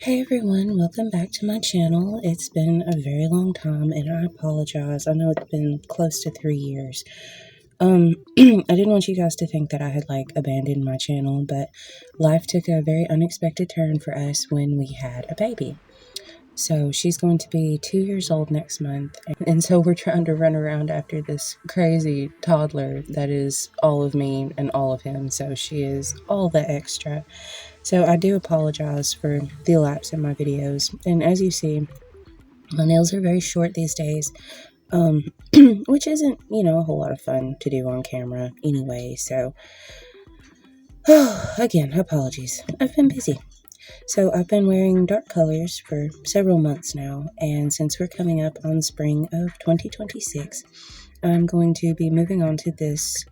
Hey everyone, welcome back to my channel. It's been a very long time and I apologize. I know it's been close to 3 years. I didn't want you guys to think that I had abandoned my channel, but life took a very unexpected turn for us when we had a baby. So she's going to be 2 years old next month, and so we're trying to run around after this crazy toddler that is all of me and all of him. So she is all the extra. So I do apologize for the lapse in my videos. And as you see, my nails are very short these days, which isn't, a whole lot of fun to do on camera anyway. So, again, apologies. I've been busy. So I've been wearing dark colors for several months now. And since we're coming up on spring of 2026, I'm going to be moving on to this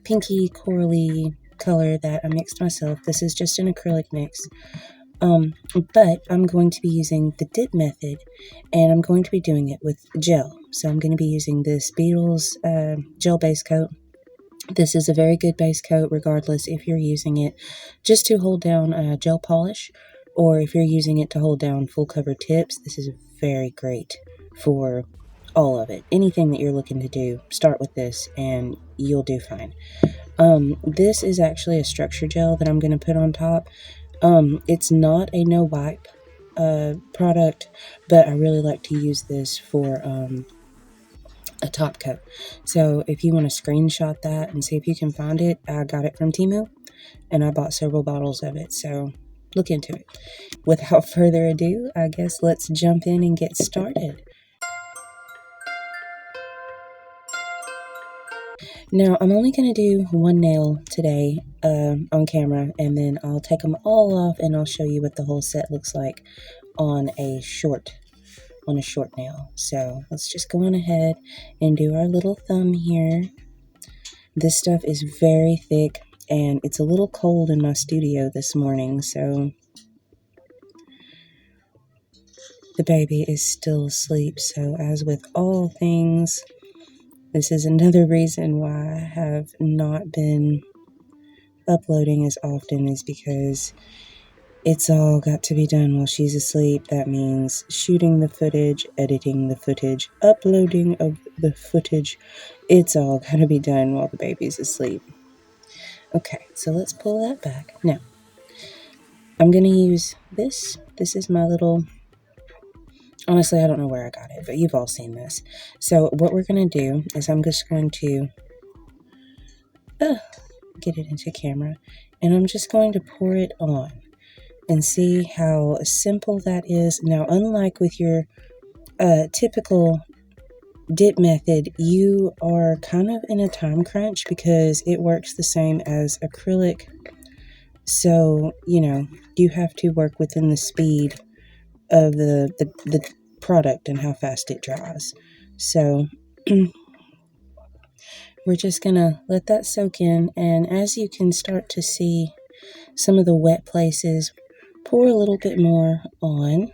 pinky corally color that I mixed myself. This is just an acrylic mix. But I'm going to be using the dip method, and I'm going to be doing it with gel. So I'm going to be using this Beetles gel base coat. This is a very good base coat, regardless if you're using it just to hold down gel polish, or if you're using it to hold down full cover tips. This is very great for all of it. Anything that you're looking to do, start with this and you'll do fine. This is actually a structure gel that I'm going to put on top. It's not a no wipe product, but I really like to use this for a top coat. So if you want to screenshot that and see if you can find it, I got it from Temu and I bought several bottles of it, so look into it. Without further ado, I guess let's jump in and get started. Now, I'm only going to do one nail today on camera, and then I'll take them all off and I'll show you what the whole set looks like on a short nail. So let's just go on ahead and do our little thumb here. This stuff is very thick and it's a little cold in my studio this morning, so the baby is still asleep. So as with all things, this is another reason why I have not been uploading as often, is because it's all got to be done while she's asleep. That means shooting the footage, editing the footage, uploading of the footage. It's all got to be done while the baby's asleep. Okay, so let's pull that back. Now, I'm going to use this. This is my little... Honestly, I don't know where I got it, but you've all seen this. So what we're going to do is I'm just going to get it into camera, and I'm just going to pour it on and see how simple that is. Now, unlike with your typical dip method, you are kind of in a time crunch because it works the same as acrylic. So, you have to work within the speed of the product and how fast it dries. So we're just gonna let that soak in, and as you can start to see some of the wet places, pour a little bit more on,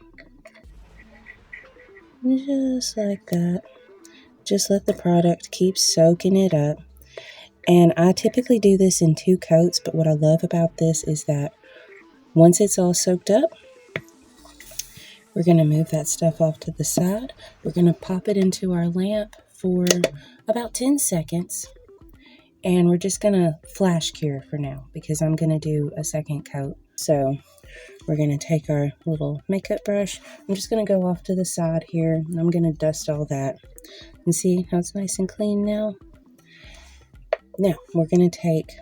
just like that. Just let the product keep soaking it up. And I typically do this in 2 coats, but what I love about this is that once it's all soaked up, we're going to move that stuff off to the side. We're going to pop it into our lamp for about 10 seconds. And we're just going to flash cure for now because I'm going to do a second coat. So we're going to take our little makeup brush. I'm just going to go off to the side here, and I'm going to dust all that. And see how it's nice and clean now? Now, we're going to take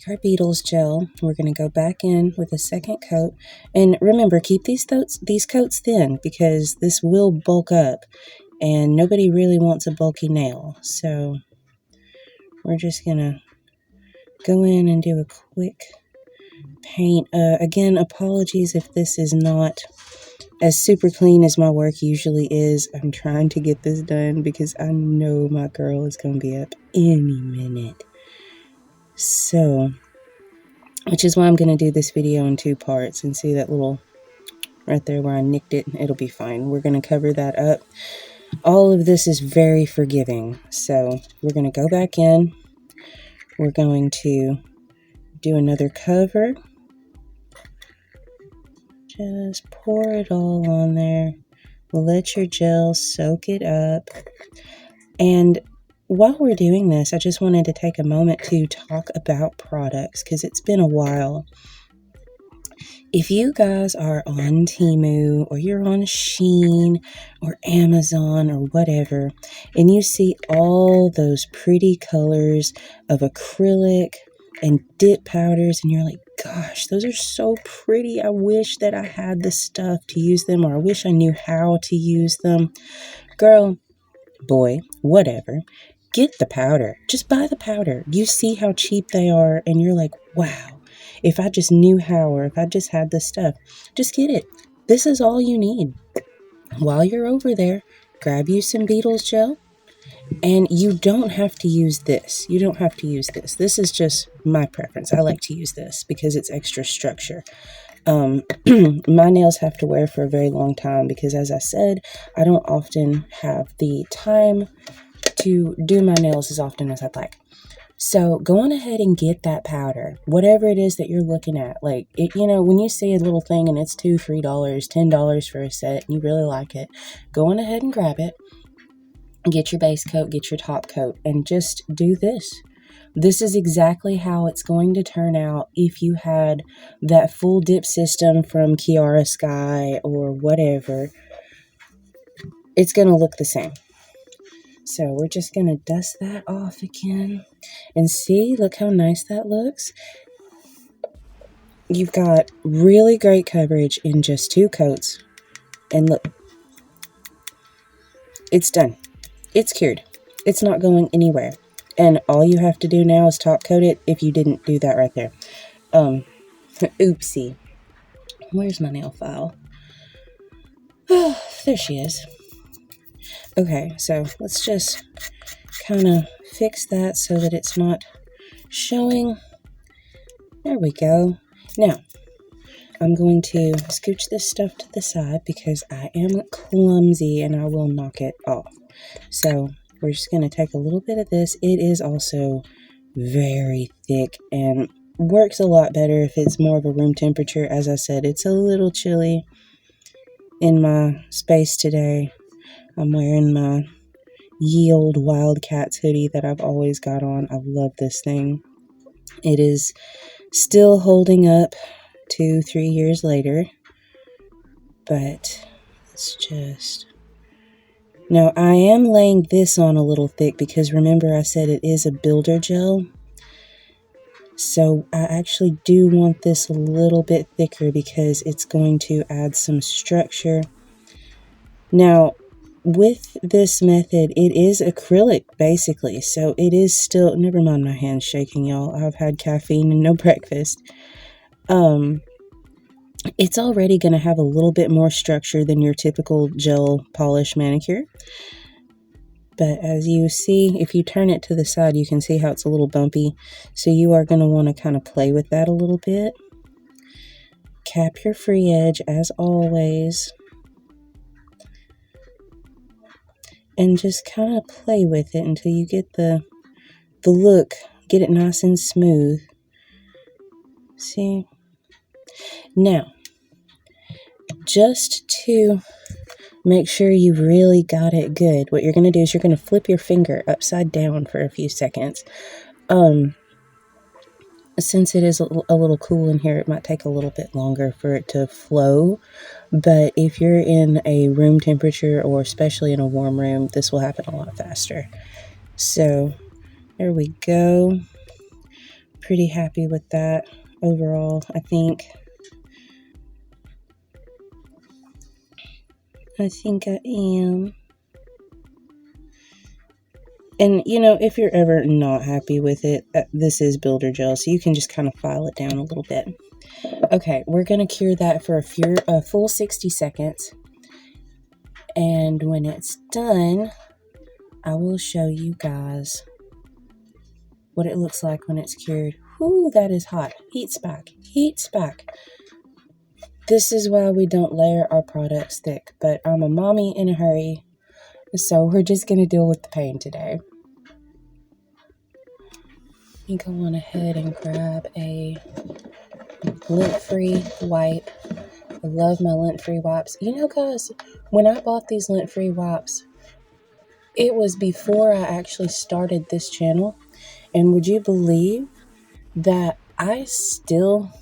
our Beetles gel. We're going to go back in with a second coat. And remember, keep these coats thin because this will bulk up. And nobody really wants a bulky nail. So we're just going to go in and do a quick paint. Again, apologies if this is not as super clean as my work usually is. I'm trying to get this done because I know my girl is going to be up any minute. So, which is why I'm going to do this video in 2 parts. And see that little right there where I nicked it? It'll be fine. We're going to cover that up. All of this is very forgiving. So we're going to go back in. We're going to do another cover. just pour it all on there. Let your gel soak it up. And while we're doing this, I just wanted to take a moment to talk about products because it's been a while. If you guys are on Temu or you're on Shein or Amazon or whatever, and you see all those pretty colors of acrylic and dip powders, and you're like, gosh, those are so pretty. I wish that I had the stuff to use them, or I wish I knew how to use them. Girl, boy, whatever. Get the powder. Just buy the powder. You see how cheap they are, and you're like, wow. If I just knew how, or if I just had the stuff, just get it. This is all you need. While you're over there, grab you some Beetles gel, and you don't have to use this. You don't have to use this. This is just my preference. I like to use this because it's extra structure. My nails have to wear for a very long time because, as I said, I don't often have the time to do my nails as often as I'd like. So go on ahead and get that powder, whatever it is that you're looking at. Like, it, you know, when you see a little thing and it's $2, $3, $10 for a set and you really like it, go on ahead and grab it. Get your base coat, get your top coat, and just do this. This is exactly how it's going to turn out if you had that full dip system from Kiara Sky or whatever. It's going to look the same. So we're just going to dust that off again. And see, look how nice that looks. You've got really great coverage in just 2 coats. And look, it's done. It's cured. It's not going anywhere. And all you have to do now is top coat it if you didn't do that right there. Oopsie. Where's my nail file? Oh, there she is. Okay, so let's just kind of fix that so that it's not showing. There we go. Now, I'm going to scooch this stuff to the side because I am clumsy and I will knock it off. So we're just going to take a little bit of this. It is also very thick and works a lot better if it's more of a room temperature. As I said, it's a little chilly in my space today. I'm wearing my Yield Wildcats hoodie that I've always got on. I love this thing. It is still holding up 2-3 years later, but it's just... Now, I am laying this on a little thick because remember I said it is a builder gel. So I actually do want this a little bit thicker because it's going to add some structure. Now, with this method, it is acrylic basically. So it is still, never mind my hands shaking, y'all. I've had caffeine and no breakfast. It's already going to have a little bit more structure than your typical gel polish manicure. But as you see, if you turn it to the side, you can see how it's a little bumpy. So you are going to want to kind of play with that a little bit. Cap your free edge as always. And just kind of play with it until you get the look. Get it nice and smooth. See? Now, just to make sure you've really got it good, what you're going to do is you're going to flip your finger upside down for a few seconds. Since it is a little cool in here, it might take a little bit longer for it to flow. But if you're in a room temperature or especially in a warm room, this will happen a lot faster. So there we go. Pretty happy with that overall, I think. I am. And, you know, if you're ever not happy with it, this is builder gel, so you can just kind of file it down a little bit. Okay, we're going to cure that for a full 60 seconds. And when it's done, I will show you guys what it looks like when it's cured. Whoo, that is hot. Heat spike. Heat spike. This is why we don't layer our products thick, but I'm a mommy in a hurry, so we're just going to deal with the pain today. You go on ahead and grab a lint-free wipe I love my lint-free wipes. You know, guys, when I bought these lint-free wipes, it was before I actually started this channel. And would you believe that I still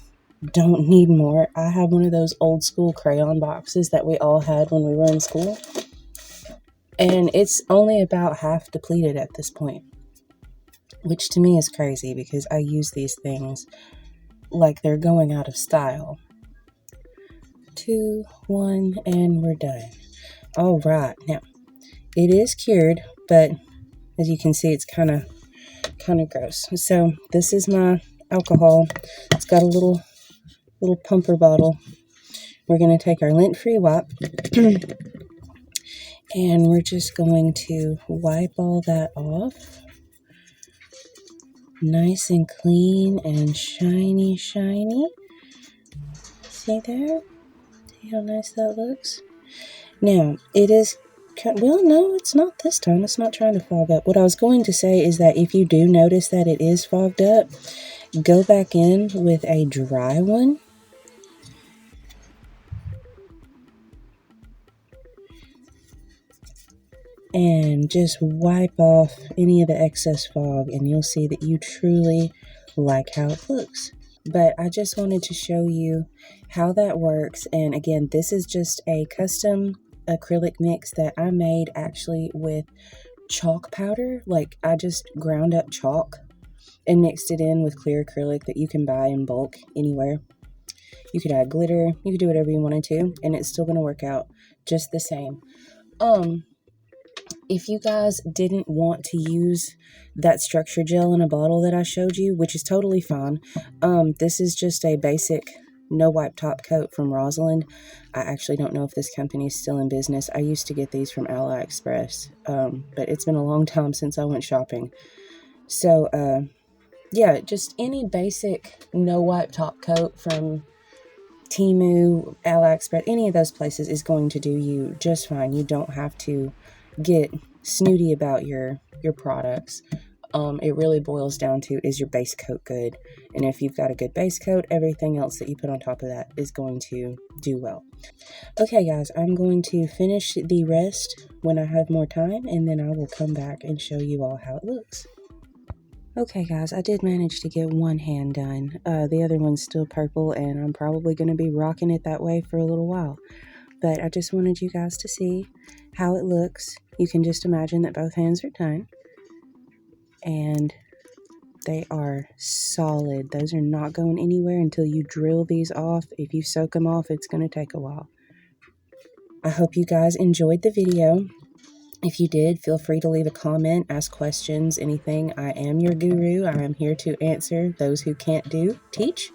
don't need more? I have one of those old school crayon boxes that we all had when we were in school. And it's only about half depleted at this point, which to me is crazy because I use these things like they're going out of style. 2, 1, and we're done. All right, now it is cured, but as you can see, it's kind of gross. So this is my alcohol. It's got a little pumper bottle. We're going to take our lint-free wipe and we're just going to wipe all that off. Nice and clean and shiny. See there? See how nice that looks? Now, it is, well, no, it's not this time. It's not trying to fog up. What I was going to say is that if you do notice that it is fogged up, go back in with a dry one. And just wipe off any of the excess fog, and you'll see that you truly like how it looks. But I just wanted to show you how that works. And again, this is just a custom acrylic mix that I made actually with chalk powder. Like, I just ground up chalk and mixed it in with clear acrylic that you can buy in bulk anywhere. You could add glitter, you could do whatever you wanted to, and it's still going to work out just the same. If you guys didn't want to use that structure gel in a bottle that I showed you, which is totally fine, this is just a basic no wipe top coat from Rosalind. I actually don't know if this company is still in business. I used to get these from AliExpress, but it's been a long time since I went shopping. So, yeah, just any basic no wipe top coat from Temu, AliExpress, any of those places is going to do you just fine. You don't have to get snooty about your products. It really boils down to, is your base coat good? And if you've got a good base coat, everything else that you put on top of that is going to do well. Okay, guys, I'm going to finish the rest when I have more time, and then I will come back and show you all how it looks. Okay, guys, I did manage to get one hand done. The other one's still purple, and I'm probably going to be rocking it that way for a little while. But I just wanted you guys to see how it looks. You can just imagine that both hands are done. And they are solid. Those are not going anywhere until you drill these off. If you soak them off, it's going to take a while. I hope you guys enjoyed the video. If you did, feel free to leave a comment, ask questions, anything. I am your guru. I am here to answer those who can't teach.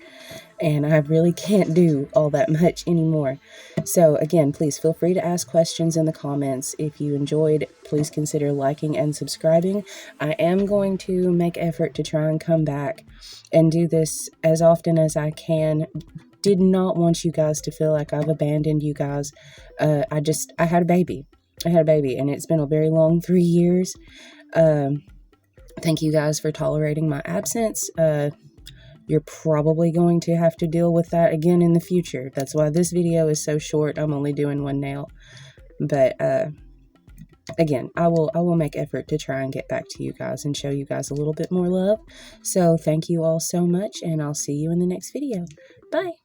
And I really can't do all that much anymore. So again, please feel free to ask questions in the comments. If you enjoyed, please consider liking and subscribing. I am going to make effort to try and come back and do this as often as I can. Did not want you guys to feel like I've abandoned you guys. I had a baby. And it's been a very long 3 years. Thank you guys for tolerating my absence. You're probably going to have to deal with that again in the future. That's why this video is so short. I'm only doing one nail. But again, I will make effort to try and get back to you guys and show you guys a little bit more love. So thank you all so much, and I'll see you in the next video. Bye.